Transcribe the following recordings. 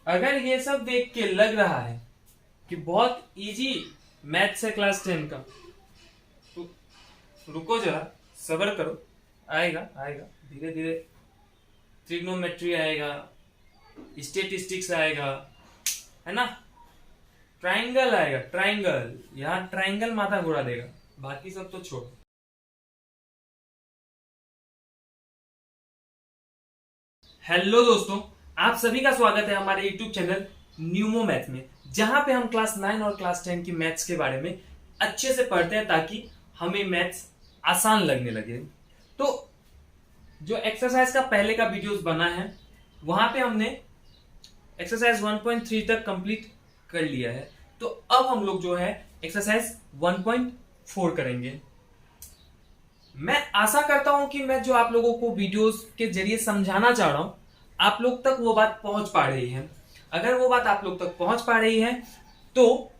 अगर ये सब देख के लग रहा है कि बहुत इजी मैथ्स है क्लास 10 का, तो रुको जरा, सब्र करो। आएगा आएगा धीरे धीरे। ट्रिग्नोमेट्री आएगा, स्टेटिस्टिक्स आएगा, है ना, ट्राइंगल आएगा, ट्राइंगल, यहाँ ट्राइंगल माथा घुरा देगा, बाकी सब तो छोड़। हेलो दोस्तों, आप सभी का स्वागत है हमारे यूट्यूब चैनल न्यूमो मैथ में, जहां पे हम क्लास 9 और क्लास 10 की मैथ्स के बारे में अच्छे से पढ़ते हैं ताकि हमें मैथ्स आसान लगने लगे। तो जो एक्सरसाइज का पहले का वीडियोस बना है वहां पे हमने एक्सरसाइज 1.3 तक कंप्लीट कर लिया है। तो अब हम लोग जो है एक्सरसाइज 1.4 करेंगे। मैं आशा करता हूं कि मैं जो आप लोगों को वीडियोस के जरिए समझाना चाह रहा हूं आप लोग तक वो बात पहुंच पा रही है। अगर वो बात आप लोग तक पहुंच पा रही है तो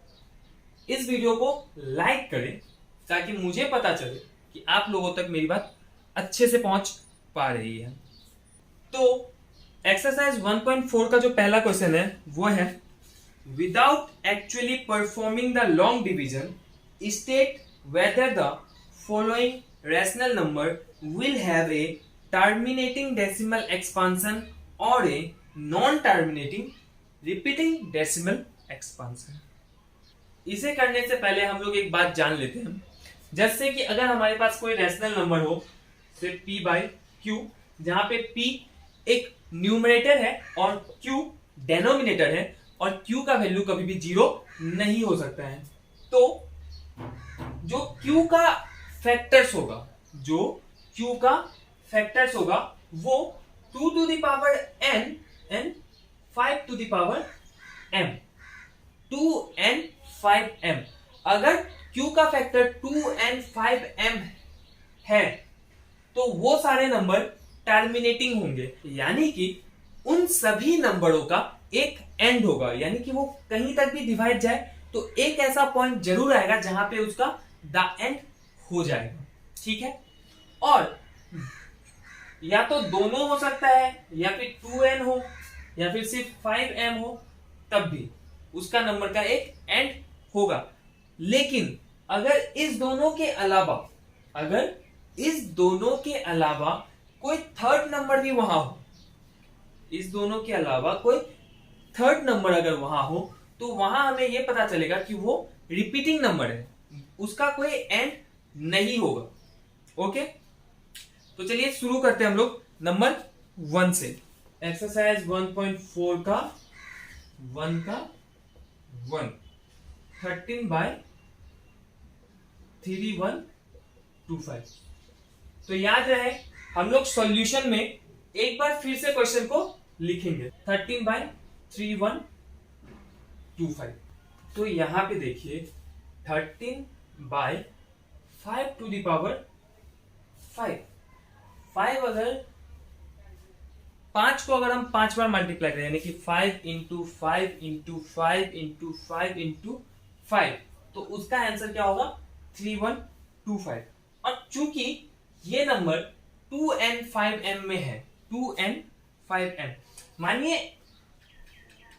इस वीडियो को लाइक करें ताकि मुझे पता चले कि आप लोगों तक मेरी बात अच्छे से पहुंच पा रही है। तो एक्सरसाइज 1.4 का जो पहला क्वेश्चन है वो है, without actually performing the long division state whether the following rational number will have a terminating decimal expansion or a non-terminating repeating decimal expansion। इसे करने से पहले हम लोग एक बात जान लेते हैं, जैसे कि अगर हमारे पास कोई रैशनल नंबर हो, सिर्फ p बाई क्यू, जहां पे p एक न्यूमरेटर है और q डेनोमिनेटर है और q का वैल्यू कभी भी जीरो नहीं हो सकता है। तो जो q का फैक्टर्स होगा, जो q का फैक्टर्स होगा वो 2 to the power n and 5 to the power m, 2n 5m। अगर q का फैक्टर 2n 5m है तो वो सारे नंबर टर्मिनेटिंग होंगे, यानी कि उन सभी नंबरों का एक एंड होगा, यानी कि वो कहीं तक भी डिवाइड जाए तो एक ऐसा पॉइंट जरूर आएगा जहां पे उसका द एंड हो जाएगा। ठीक है, और या तो दोनों हो सकता है या फिर 2n हो या फिर सिर्फ 5m हो, तब भी उसका नंबर का एक एंड होगा। लेकिन अगर इस दोनों के अलावा, अगर इस दोनों के अलावा कोई थर्ड नंबर भी वहां हो, इस दोनों के अलावा कोई थर्ड नंबर अगर वहां हो तो वहां हमें यह पता चलेगा कि वो रिपीटिंग नंबर है, उसका कोई एंड नहीं होगा। ओके, तो चलिए शुरू करते हैं हम लोग नंबर 1 से। एक्सरसाइज 1.4 का 1 13 बाय 3125। तो याद रहे हम लोग सॉल्यूशन में एक बार फिर से क्वेश्चन को लिखेंगे, 13 बाय 3125। तो यहां पे देखिए 13 बाय 5 टू द पावर 5, अगर 5 को अगर हम 5 बार मल्टीप्लाई करें, यानी कि 5 इंटू 5 इंटू 5 इंटू 5 इंटू 5, तो उसका आंसर क्या होगा 3125। और चूंकि ये नंबर 2n 5m में है, 2n 5m, मानिए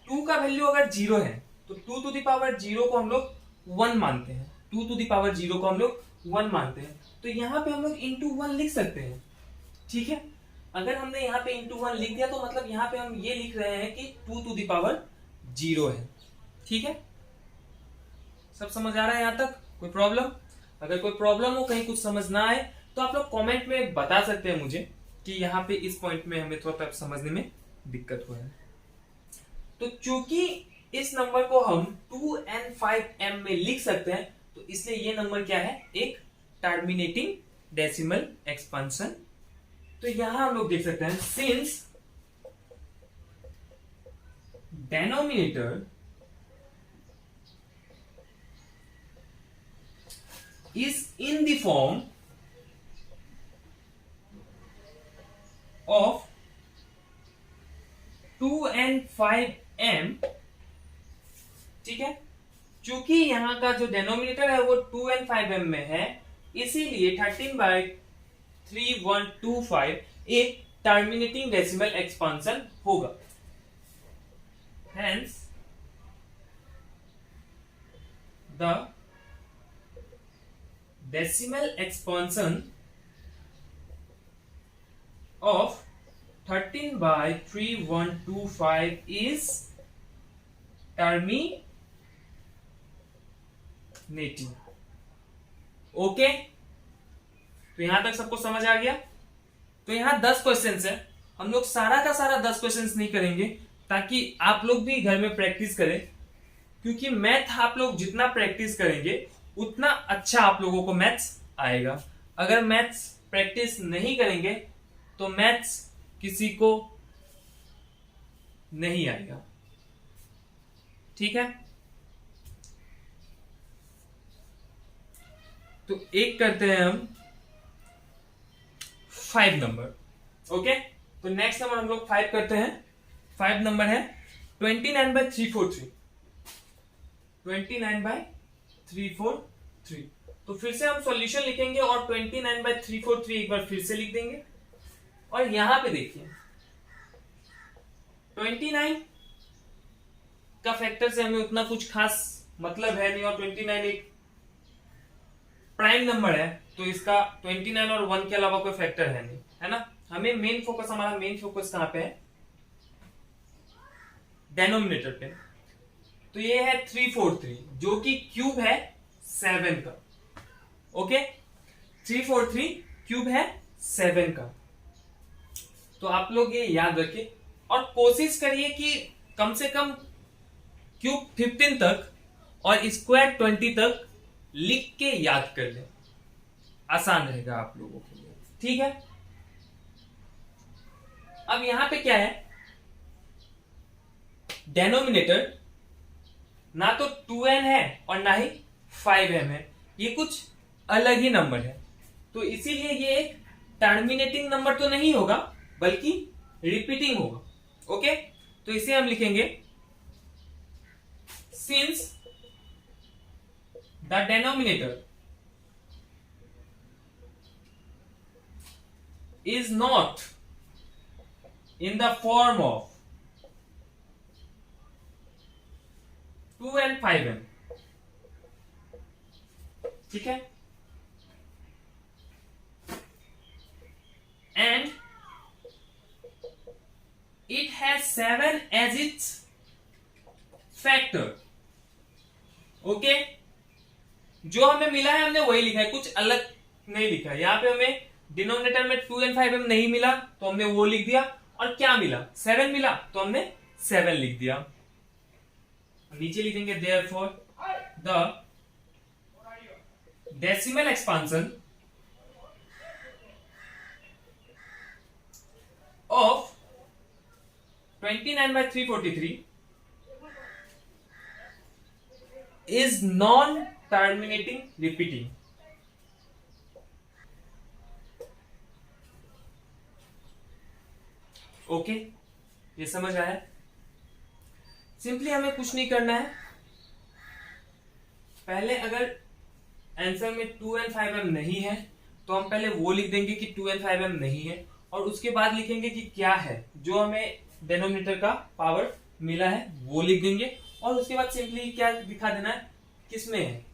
2 का वैल्यू अगर 0 है तो 2 टू द पावर 0 को हम लोग 1 मानते हैं, 2 टू द पावर 0 को हम लोग 1 मानते हैं। तो यहां पे हम लोग इंटू 1 लिख सकते हैं। ठीक है, अगर हमने यहाँ पे इंटू 1 लिख दिया तो मतलब यहाँ पे हम ये लिख रहे हैं कि 2 टू द पावर 0 है। ठीक है, सब समझ आ रहा है? यहां तक कोई प्रॉब्लम? अगर कोई प्रॉब्लम हो, कहीं कुछ समझ ना आए तो आप लोग कमेंट में बता सकते हैं मुझे कि यहाँ पे इस पॉइंट में हमें थोड़ा समझने में दिक्कत हो रहा है। तो चूंकि इस नंबर को हम 2n 5m में लिख सकते हैं तो इसलिए ये नंबर क्या है, एक टर्मिनेटिंग डेसिमल एक्सपेंशन। तो यहां हम लोग देख सकते हैं, since denominator is in the form of 2n 5m। ठीक है, चूंकि यहां का जो डेनोमिनेटर है वो 2n 5m में है, इसीलिए 13 बाय 3125 एक टर्मिनेटिंग डेसिमल एक्सपेंशन होगा, hence the decimal expansion of 13 by 3125 is terminating. Okay, तो यहां तक सबको समझ आ गया। तो यहां 10 क्वेश्चंस है, हम लोग सारा का सारा 10 क्वेश्चंस नहीं करेंगे ताकि आप लोग भी घर में प्रैक्टिस करें, क्योंकि मैथ आप लोग जितना प्रैक्टिस करेंगे उतना अच्छा आप लोगों को मैथ्स आएगा। अगर मैथ्स प्रैक्टिस नहीं करेंगे तो मैथ्स किसी को नहीं आएगा। ठीक है, तो एक करते हैं हम 5 नंबर। ओके, तो नेक्स्ट नंबर हम लोग 5 करते हैं। 5 नंबर है 29/343। 29/343। तो फिर से हम सॉल्यूशन लिखेंगे और 29/343 एक बार फिर से लिख देंगे। और यहां पे देखिए 29 का फैक्टर से हमें उतना कुछ खास मतलब है नहीं, और 29 एक प्राइम नंबर है, तो इसका 29 और 1 के अलावा कोई फैक्टर है नहीं, है ना। हमें मेन फोकस, हमारा मेन फोकस कहां पे है? डेनोमिनेटर पे। तो ये है 343 जो कि क्यूब है 7 का। ओके, 343 क्यूब है 7 का। तो आप लोग ये याद रखिए और कोशिश करिए कि कम से कम क्यूब 15 तक और स्क्वायर 20 तक लिख के याद कर ले, आसान रहेगा आप लोगों के लिए। ठीक है, अब यहां पे क्या है, डेनोमिनेटर ना तो 2n है और ना ही 5m है, ये कुछ अलग ही नंबर है। तो इसीलिए ये एक टर्मिनेटिंग नंबर तो नहीं होगा बल्कि रिपीटिंग होगा। ओके, तो इसे हम लिखेंगे since the denominator is not in the form of 2 and 5m। ठीक है, and it has 7 as its factor। Okay, जो हमें मिला है हमने वही लिखा है, कुछ अलग नहीं लिखा है। यहां पे हमें डिनोमिनेटर में 2 and 5m नहीं मिला तो हमने वो लिख दिया, और क्या मिला? 7 मिला तो हमने 7 लिख दिया। नीचे लिखेंगे therefore the decimal expansion of 29/343 is non-terminating repeating। Okay, ये समझ आया। सिंपली हमें कुछ नहीं करना है, पहले अगर आंसर में 2 and 5m नहीं है तो हम पहले वो लिख देंगे कि 2 and 5m नहीं है, और उसके बाद लिखेंगे कि क्या है जो हमें डेनोमिनेटर का पावर मिला है वो लिख देंगे, और उसके बाद सिंपली क्या दिखा देना है, किसमें है,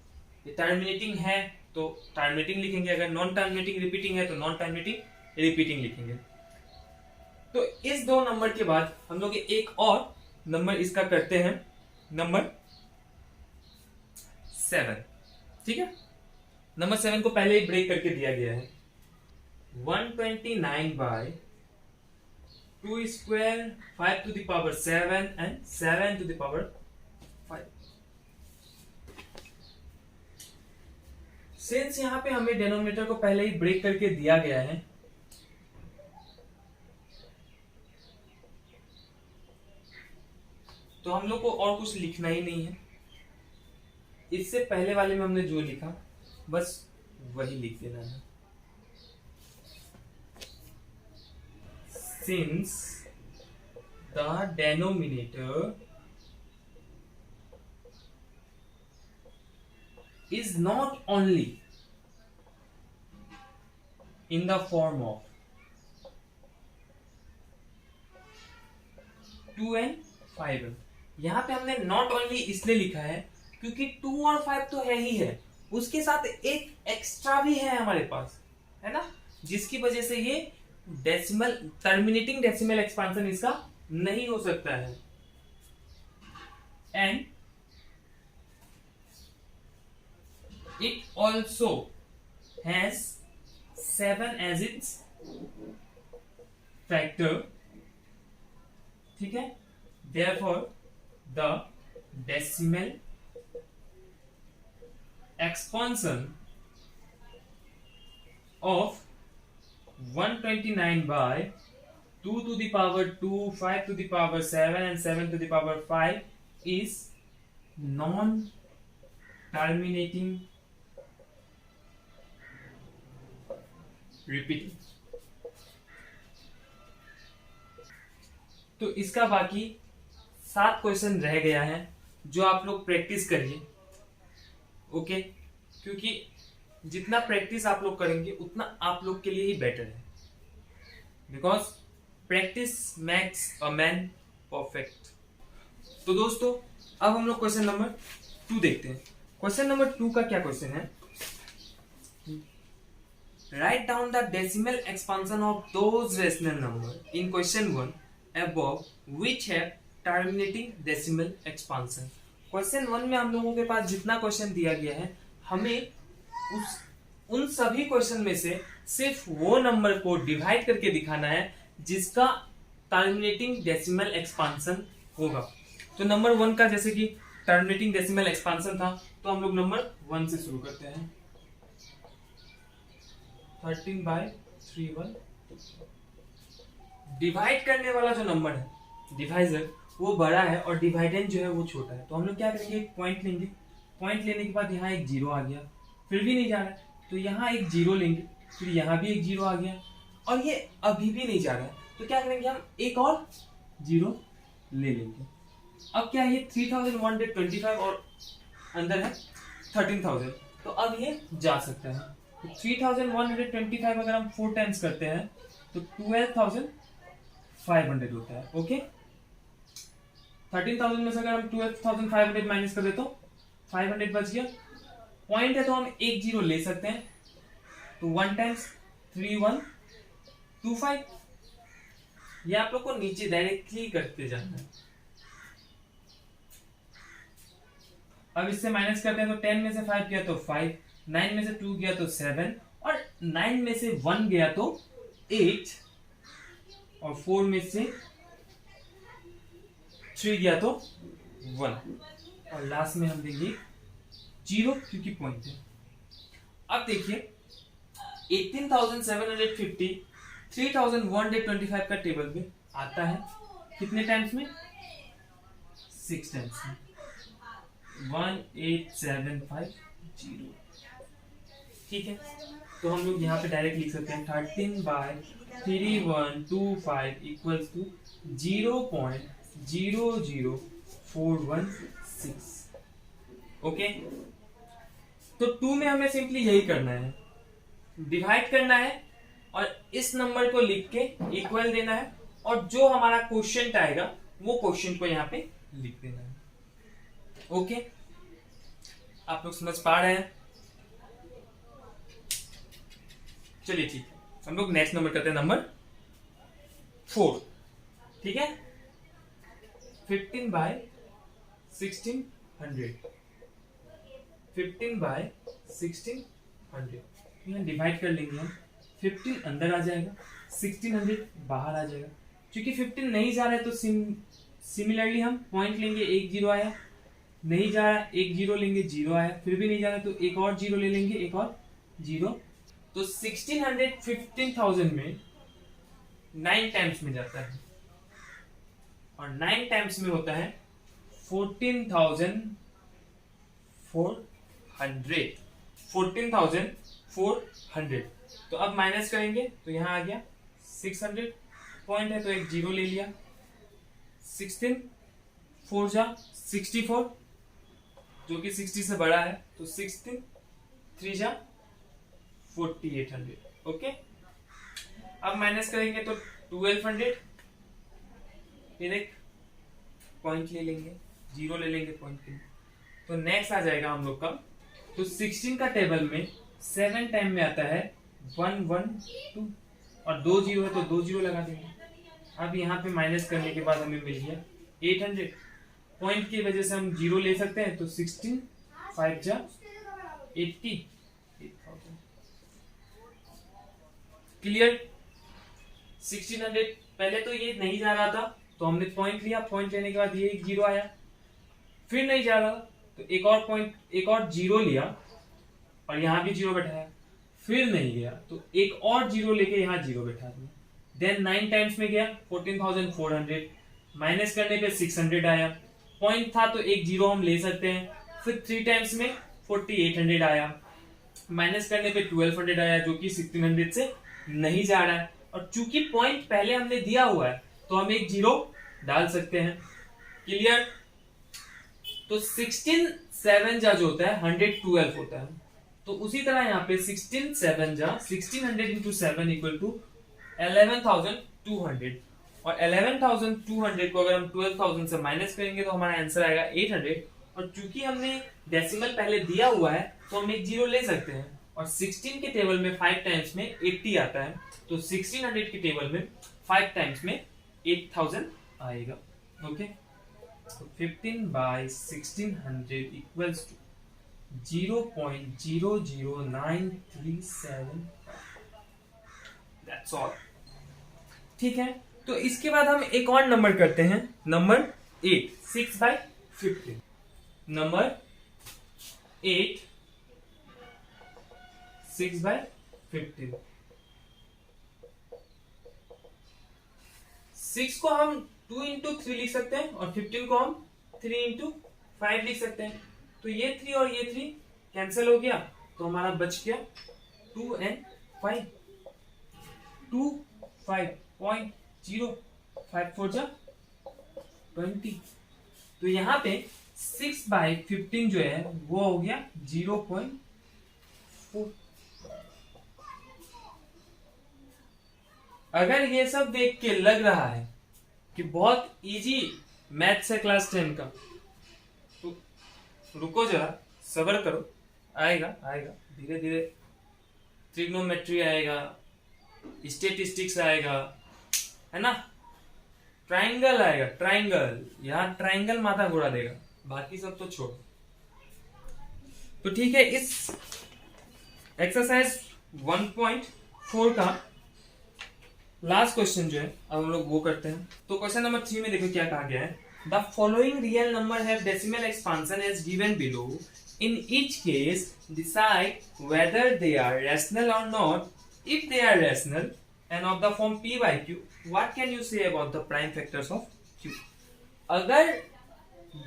ये टर्मिनेटिंग है तो टर्मिनेटिंग लिखेंगे, अगर नॉन टर्मिनेटिंग रिपीटिंग है तो नॉन टर्मिनेटिंग रिपीटिंग लिखेंगे। तो इस 2 नंबर के बाद हम लोग एक और नंबर इसका करते हैं, नंबर 7। ठीक है, नंबर 7 को पहले ही ब्रेक करके दिया गया है। 129/2 square 5 to the power 7 and 7 to the power 5। Since यहां पे हमें डिनोमिनेटर को पहले ही ब्रेक करके दिया गया है, तो हम लोग को और कुछ लिखना ही नहीं है। इससे पहले वाले में हमने जो लिखा बस वही लिख देना है। Since the denominator is not only in the form of 2 and 5m, यहाँ पे हमने नॉट ओनली इसलिए लिखा है क्योंकि 2 और 5 तो है ही है, उसके साथ एक एक्स्ट्रा भी है हमारे पास, है ना, जिसकी वजह से ये डेसिमल टर्मिनेटिंग डेसिमल एक्सपांशन इसका नहीं हो सकता है। And it also has 7 as its factor, ठीक है। Therefore the decimal expansion of 129 by 2 to the power 2, 5 to the power 7 and 7 to the power 5 is non-terminating repeating। तो इसका बाकी 7 क्वेश्चन रह गया है जो आप लोग प्रैक्टिस करिए, ओके, क्योंकि जितना प्रैक्टिस आप लोग करेंगे उतना आप लोग के लिए ही बेटर है, because practice makes a man perfect. तो दोस्तों अब हम लोग क्वेश्चन नंबर 2 देखते हैं। क्वेश्चन नंबर 2 का क्या क्वेश्चन है, write down the decimal expansion of those rational number in question 1 above which have terminating decimal expansion। Question 1 में हम लोगों के पास जितना क्वेश्चन दिया गया है, हमें उन सभी क्वेश्चन में से सिर्फ वो नंबर को डिवाइड करके दिखाना है जिसका टर्मिनेटिंग डेसिमल एक्सपांशन होगा। तो नंबर 1 का जैसे कि टर्मिनेटिंग डेसिमल एक्सपांशन था, तो हम लोग नंबर 1 से शुरू करते हैं। 13/31 डिवाइड करने वाला जो नंबर है, डिवाइजर, वो बड़ा है और डिवाइडेंड जो है वो छोटा है। तो हम लोग क्या करेंगे, एक पॉइंट लेंगे, पॉइंट लेने के बाद यहाँ एक जीरो आ गया, फिर भी नहीं जा रहा है तो यहाँ एक जीरो लेंगे, फिर यहाँ भी एक जीरो आ गया और ये अभी भी नहीं जा रहा है, तो क्या करेंगे, हम एक और जीरो ले लेंगे। अब क्या ये 3125 और अंदर है 13,000, तो अब ये जा सकता है। तो 3125 अगर हम 4 टाइम्स करते हैं तो 12,500 होता है, ओके। 13,000 में से अगर हम 12,500 माइनस कर दे तो 500 बच गया। पॉइंट है तो हम एक जीरो ले सकते हैं, तो 1 टाइम्स 3125। ये आप लोग को नीचे डायरेक्टली करते जाना है। अब इससे माइनस करते हैं तो 10 में से 5 गया तो 5, 9 में से 2 गया तो 7 और 9 में से 1 गया तो 8 और 4 में से 3 गया तो 1 और लास्ट में हम देंगे 0 क्योंकि पॉइंट है। अब देखिए 18,750 3,125 का टेबल पे आता है कितने टाइम्स में, 6 टाइम्स में, 18750, ठीक है। तो हम लोग यहाँ पे डायरेक्ट लिख सकते हैं 13/3125 इक्वल्स टू 0.00416, ओके। तो 2 में हमें सिंपली यही करना है, डिवाइड करना है और इस नंबर को लिख के इक्वल देना है और जो हमारा क्वोशिएंट आएगा वो क्वोशिएंट को यहाँ पे लिख देना है, ओके। आप लोग समझ पा रहे हैं? चलिए ठीक है, हम लोग नेक्स्ट नंबर करते हैं, नंबर 4, ठीक है। 15/1600 15/1600 यहाँ डिवाइड कर लेंगे हम। 15 अंदर आ जाएगा, 1600 बाहर आ जाएगा। क्योंकि 15 नहीं जा रहा है तो सिमिलरली हम पॉइंट लेंगे, एक जीरो आया, नहीं जा रहा है एक जीरो लेंगे, जीरो आया, फिर भी नहीं जा रहा है तो एक और जीरो ले लेंगे, एक और जीरो। तो 1600 15,000 में 9 टाइम्स में जाता है और 9 टाइम्स में होता है 14,400 14,400। तो अब माइनस करेंगे तो यहाँ आ गया 600, पॉइंट है तो एक जीरो ले लिया, 16 4 जा 64 जो कि 60 से बड़ा है, तो 16 3 जा 4800, ओके। अब माइनस करेंगे तो 1200, फिर एक पॉइंट ले लेंगे, 0 ले लेंगे पॉइंट के लिए। तो नेक्स्ट आ जाएगा हम लोग का, तो 16 का टेबल में 7 टाइम में आता है 1 1 2 और 2 0 है तो 2 0 लगा देंगे। अब यहाँ पे माइनस करने के बाद हमें मिल गया 800। पॉइंट की वजह से हम 0 ले सकते हैं, तो 16 5 जा 80 क्लियर। 1600 पहले तो ये नहीं जा रहा था तो हमने पॉइंट लिया, पॉइंट लेने के बाद ये 0 आया, फिर नहीं जा रहा तो एक और पॉइंट, एक और 0 लिया और यहाँ भी 0 बैठाया, फिर नहीं गया तो एक और 0 लेके यहाँ 0 बैठा दिया। देन 9 टाइम्स में गया 14,400, माइनस करने पे 600 आया, पॉइंट था तो एक 0 हम ले सकते हैं। फिर 3 टाइम्स में 4800 आया, माइनस करने पे 1200 आया जो कि 1600 से नहीं जा रहा है। और चूंकि पॉइंट पहले हमने दिया हुआ है तो हम एक 0 डाल सकते हैं। क्लियर। तो 16 7 जा जो होता है 112 होता है, तो उसी तरह यहाँ पे 16 7 जा 1600 इंटू 7 इक्वल टू 11,200 और 11,200 को अगर हम 12,000 से माइनस करेंगे तो हमारा आंसर आएगा 800। और चूंकि हमने डेसिमल पहले दिया हुआ है तो हम एक 0 ले सकते हैं और 16 के टेबल में 5 टाइम्स में 80 आता है, तो 1600 के टेबल में 5 टाइम्स में 8000 आएगा। ओके, तो 15 by 1600 equals to 0.00937। That's all। ठीक है, तो इसके बाद हम एक और नंबर करते हैं, नंबर 8 6 by 15। Number 8 6 by 15। 6 को हम 2 into 3 लिख सकते हैं और 15 को हम 3 into 5 लिख सकते हैं। तो ये 3 और ये 3 कैंसिल हो गया तो हमारा बच गया 2 and 5। 2 5.0 5 4 जा 20। तो यहाँ पे 6 by 15 जो है वो हो गया 0.4। अगर ये सब देख के लग रहा है कि बहुत इजी मैथ्स है क्लास 10 का, तो रुको जरा, सब्र करो, आएगा आएगा धीरे धीरे। ट्रिग्नोमेट्री आएगा, स्टेटिस्टिक्स आएगा, है ना, ट्राइंगल आएगा, ट्राइंगल, यहाँ ट्राइंगल माथा घुरा देगा, बाकी सब तो छोड़। तो ठीक है, इस एक्सरसाइज 1.4 का लास्ट क्वेश्चन जो है अब हम लोग वो करते हैं। तो क्वेश्चन नंबर 3 में देखो क्या कहा गया है। The following real number have decimal expansion as given below. In each case decide whether they are rational or not. If they are rational and of the form p by q, what can you say about the prime factors of q। अगर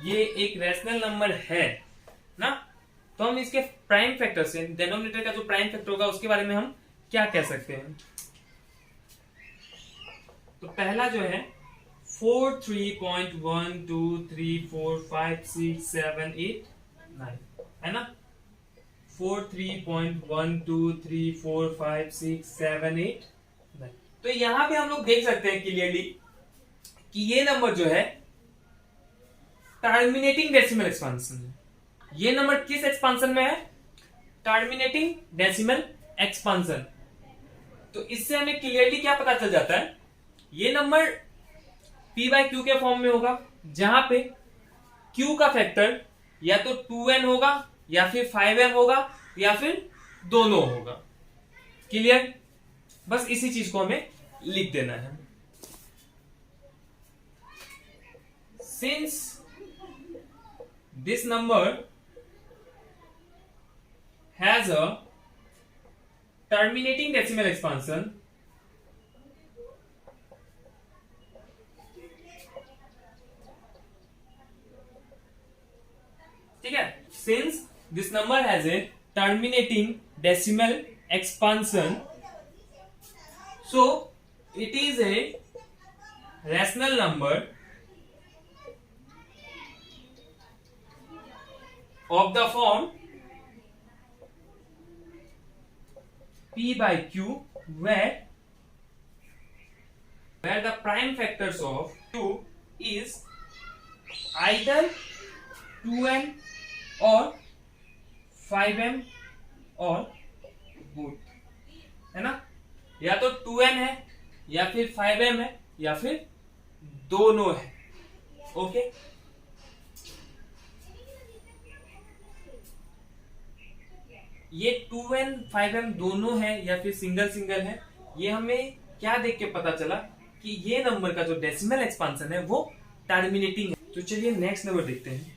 ये एक rational number है ना, तो हम इसके prime factor से, denominator का जो प्राइम फैक्टर होगा उसके बारे में हम क्या कह सकते हैं। तो पहला जो है 4 3.1 2 3 4 5 6 7 8 9 है ना, 4 3.1 2 3 4 5 6 7 8 9। तो यहां पे हम लोग देख सकते हैं क्लियरली कि ये नंबर जो है टर्मिनेटिंग डेसिमल एक्सपांशन है। ये नंबर किस एक्सपांशन में है? Terminating decimal expansion. तो इससे हमें क्लियरली क्या पता चल जाता है, ये नंबर p by q के फॉर्म में होगा, जहां पे q का फैक्टर या तो 2n होगा या फिर 5n होगा या फिर दोनों होगा। क्लियर? बस इसी चीज को हमें लिख देना है। Since this number has a terminating decimal expansion, ठीक है, since this number has a terminating decimal expansion, so it is a rational number of the form p by q, where the prime factors of q is either 2n और 5m और both, है ना, या तो 2n है या फिर 5m है या फिर दोनों है। ओके, ये 2n 5m दोनों है या फिर सिंगल सिंगल है, ये हमें क्या देख के पता चला कि ये नंबर का जो डेसिमल एक्सपांशन है वो टर्मिनेटिंग है। तो चलिए नेक्स्ट नंबर देखते हैं।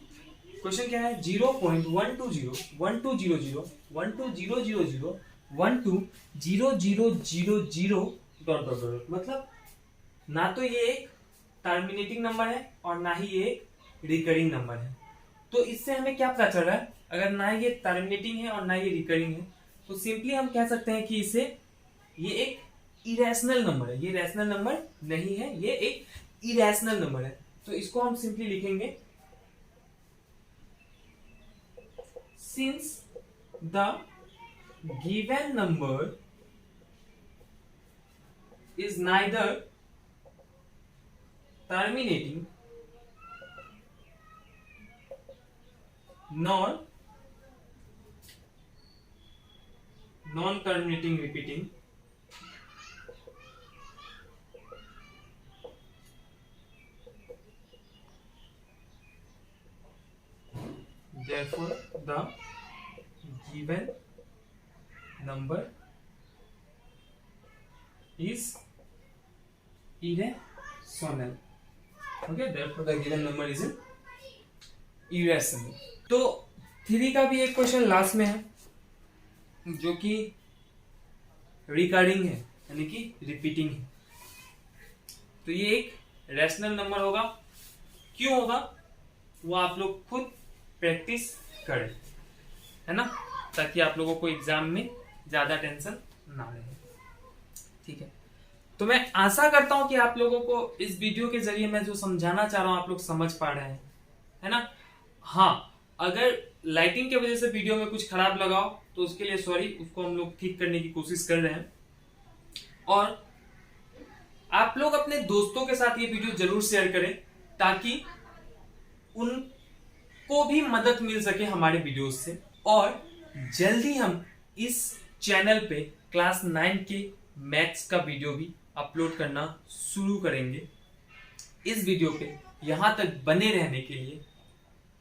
क्वेश्चन क्या है, 0.120 1200 1200 120000 डॉट डॉट डॉट, मतलब ना तो ये एक टर्मिनेटिंग नंबर है और ना ही ये एक रिकरिंग नंबर है। तो इससे हमें क्या पता चल रहा है, अगर ना ये टर्मिनेटिंग है और ना ये रिकरिंग है, तो सिंपली हम कह सकते हैं कि इसे ये एक इरेशनल नंबर है। ये रैशनल नंबर नहीं है, ये एक इरेशनल नंबर है। तो इसको हम सिंपली लिखेंगे, since the given number is neither terminating nor non-terminating repeating, therefore the given number is irrational. Okay, therefore the given number is irrational. तो 3 का भी एक क्वेश्चन लास्ट में है जो कि रिकरिंग है, यानी कि रिपीटिंग है। तो ये एक रैशनल नंबर होगा। क्यों होगा वो आप लोग खुद प्रैक्टिस करें, है ना, ताकि आप लोगों को एग्जाम में ज्यादा टेंशन ना रहे। ठीक है, तो मैं आशा करता हूं कि आप लोगों को इस वीडियो के जरिए मैं जो समझाना चाह रहा हूं आप लोग समझ पा रहे हैं, है ना। हाँ, अगर लाइटिंग की वजह से वीडियो में कुछ खराब लगा हो तो उसके लिए सॉरी, उसको हम लोग ठीक करने की कोशिश कर रहे हैं। और आप लोग अपने दोस्तों के साथ ये वीडियो जरूर शेयर करें ताकि उनको भी मदद मिल सके हमारे वीडियोस से। और जल्दी हम इस चैनल पे क्लास 9 के मैथ्स का वीडियो भी अपलोड करना शुरू करेंगे। इस वीडियो पे यहां तक बने रहने के लिए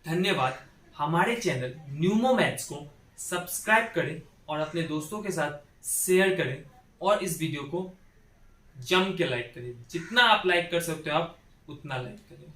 धन्यवाद। हमारे चैनल न्यूमो मैथ्स को सब्सक्राइब करें और अपने दोस्तों के साथ शेयर करें और इस वीडियो को जम के लाइक करें। जितना आप लाइक कर सकते हो आप उतना लाइक करें।